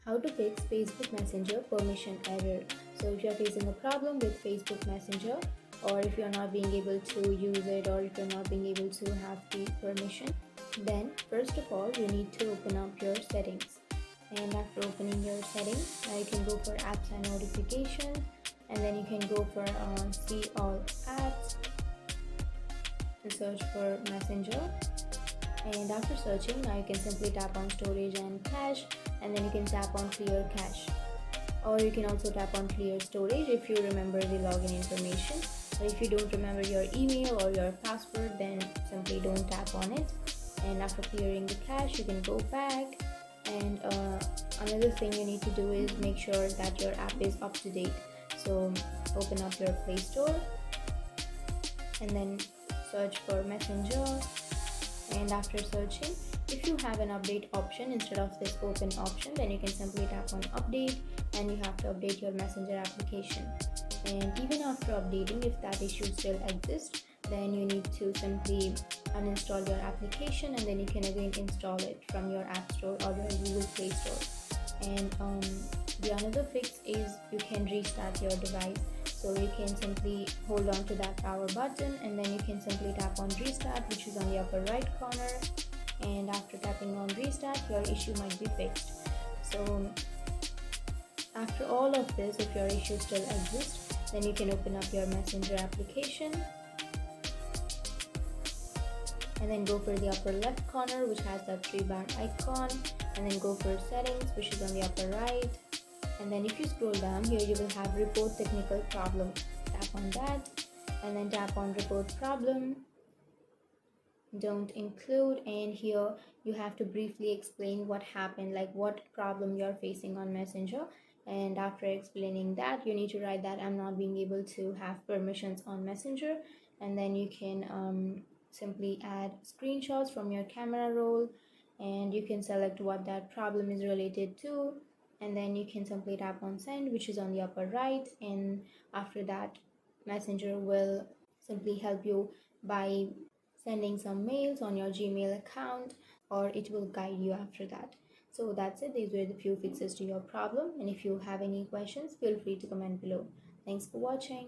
How to fix Facebook Messenger permission error. So if you're facing a problem with Facebook Messenger, or if you're not being able to use it, or if you're not being able to have the permission, then first of all you need to open up your settings. And after opening your settings, now you can go for apps and notifications, and then you can go for see all apps to search for Messenger. And after searching, now you can simply tap on storage and cache, and then you can tap on clear cache, or you can also tap on clear storage if you remember the login information. But if you don't remember your email or your password, then simply don't tap on it. And after clearing the cache, you can go back. And another thing you need to do is make sure that your app is up to date. So open up your Play Store and then search for Messenger. And after searching, if you have an update option instead of this open option, then you can simply tap on update, and you have to update your Messenger application. And even after updating, if that issue still exists, then you need to simply uninstall your application, and then you can again install it from your App Store or your Google Play Store. And the another fix is you can restart your device. So you can simply hold on to that power button, and then you can simply tap on restart, which is on the upper right corner. And after tapping on restart, your issue might be fixed. So after all of this, if your issue still exists, then you can open up your Messenger application and then go for the upper left corner, which has that 3-bar icon, and then go for settings, which is on the upper right. And then if you scroll down here, you will have report technical problem. Tap on that, and then tap on report problem, don't include, and here you have to briefly explain what happened, like what problem you're facing on Messenger. And after explaining that, you need to write that I'm not being able to have permissions on Messenger. And then you can simply add screenshots from your camera roll, and you can select what that problem is related to, and then you can simply tap on send, which is on the upper right. And after that, Messenger will simply help you by sending some mails on your Gmail account, or it will guide you after that. So that's it. These were the few fixes to your problem, and if you have any questions, feel free to comment below. Thanks for watching.